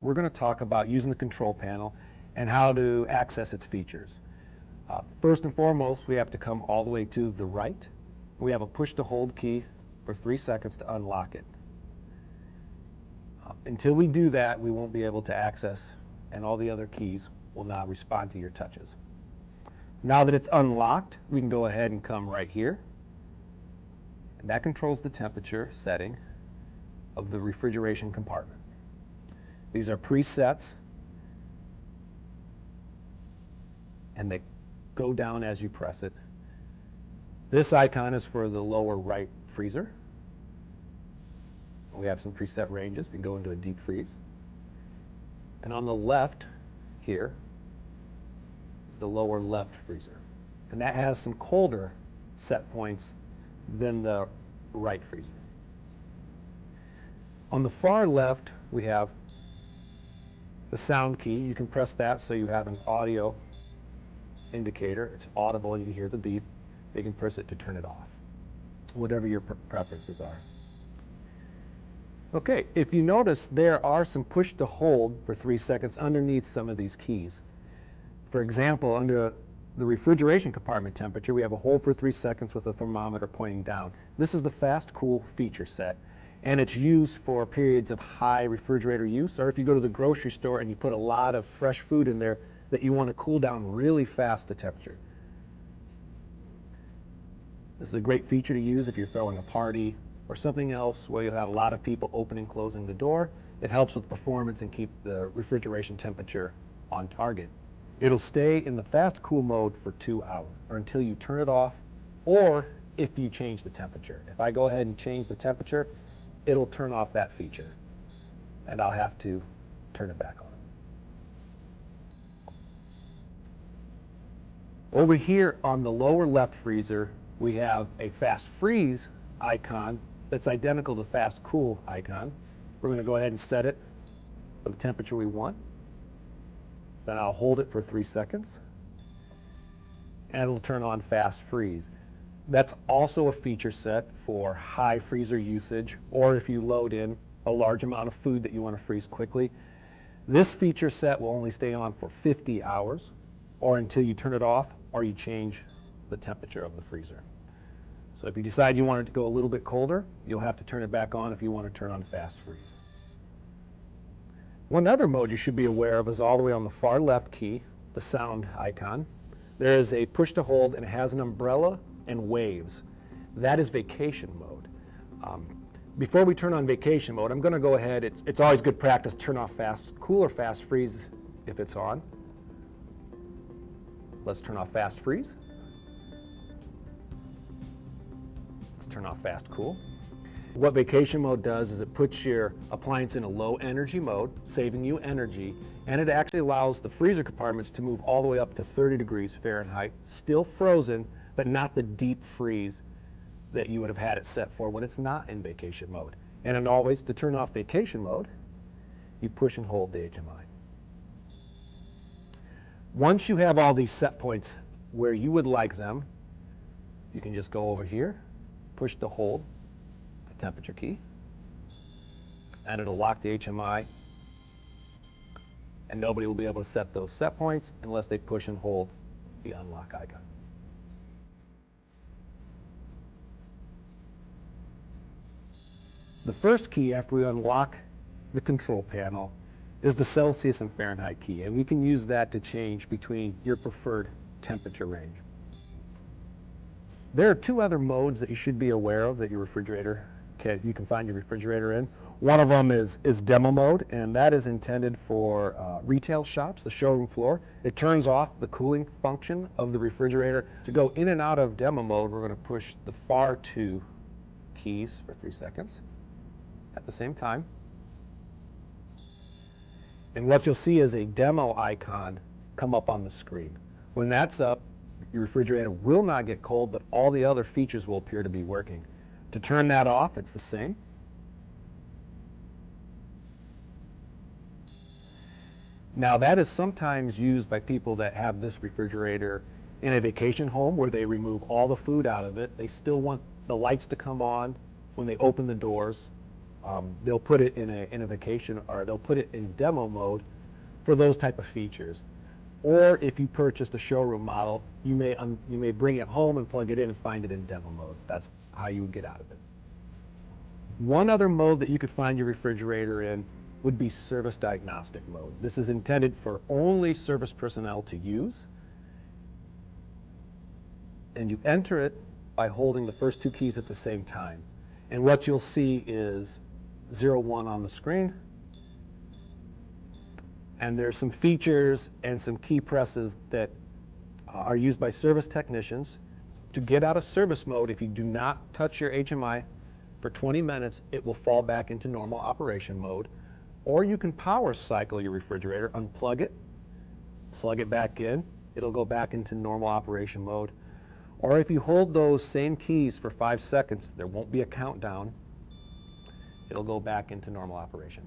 we're going to talk about using the control panel and how to access its features. First and foremost, we have to come all the way to the right. We have a push to hold key for 3 seconds to unlock it. Until we do that, we won't be able to access, and all the other keys will not respond to your touches. Now that it's unlocked, we can go ahead and come right here. And that controls the temperature setting of the refrigeration compartment. These are presets, and they go down as you press it. This icon is for the lower right freezer. We have some preset ranges. We can go into a deep freeze. And on the left here is the lower left freezer. And that has some colder set points than the right freezer. On the far left, we have the sound key. You can press that so you have an audio indicator. It's audible, you can hear the beep. You can press it to turn it off, whatever your preferences are. Okay, if you notice, there are some push to hold for 3 seconds underneath some of these keys. For example, under the refrigeration compartment temperature, we have a hold for 3 seconds with a thermometer pointing down. This is the fast cool feature set, and it's used for periods of high refrigerator use, or if you go to the grocery store and you put a lot of fresh food in there that you want to cool down really fast the temperature. This is a great feature to use if you're throwing a party or something else where you have a lot of people opening and closing the door. It helps with performance and keep the refrigeration temperature on target. It'll stay in the fast cool mode for 2 hours or until you turn it off, or if you change the temperature. If I go ahead and change the temperature, it'll turn off that feature and I'll have to turn it back on. Over here on the lower left freezer, we have a fast freeze icon that's identical to the fast cool icon. We're going to go ahead and set it for the temperature we want. Then I'll hold it for 3 seconds, and it'll turn on fast freeze. That's also a feature set for high freezer usage, or if you load in a large amount of food that you want to freeze quickly. This feature set will only stay on for 50 hours, or until you turn it off, or you change the temperature of the freezer. So if you decide you want it to go a little bit colder, you'll have to turn it back on if you want to turn on fast freeze. One other mode you should be aware of is all the way on the far left key, the sound icon. There is a push to hold, and it has an umbrella and waves. That is vacation mode. Before we turn on vacation mode, I'm going to go ahead, it's always good practice to turn off fast cool or fast freeze if it's on. Let's turn off fast freeze. Let's turn off fast cool. What vacation mode does is it puts your appliance in a low energy mode, saving you energy, and it actually allows the freezer compartments to move all the way up to 30 degrees Fahrenheit, still frozen, but not the deep freeze that you would have had it set for when it's not in vacation mode. And then always, to turn off vacation mode, you push and hold the HMI. Once you have all these set points where you would like them, you can just go over here, push to hold the temperature key, and it'll lock the HMI, and nobody will be able to set those set points unless they push and hold the unlock icon. The first key after we unlock the control panel is the Celsius and Fahrenheit key, and we can use that to change between your preferred temperature range. There are 2 other modes that you should be aware of that your refrigerator you can find your refrigerator in. One of them is demo mode, and that is intended for retail shops, the showroom floor. It turns off the cooling function of the refrigerator. To go in and out of demo mode, we're going to push the far 2 keys for 3 seconds at the same time. And what you'll see is a demo icon come up on the screen. When that's up, your refrigerator will not get cold, but all the other features will appear to be working. To turn that off, it's the same. Now that is sometimes used by people that have this refrigerator in a vacation home where they remove all the food out of it. They still want the lights to come on when they open the doors they'll put it in a vacation, or they'll put it in demo mode for those type of features. Or if you purchased a showroom model, you may bring it home and plug it in and find it in demo mode. That's how you would get out of it. One other mode that you could find your refrigerator in would be service diagnostic mode. This is intended for only service personnel to use. And you enter it by holding the first two keys at the same time. And what you'll see is 01 on the screen. And there's some features and some key presses that are used by service technicians to get out of service mode. If you do not touch your HMI for 20 minutes, it will fall back into normal operation mode. Or you can power cycle your refrigerator, unplug it, plug it back in, it'll go back into normal operation mode. Or if you hold those same keys for 5 seconds, there won't be a countdown, it'll go back into normal operation.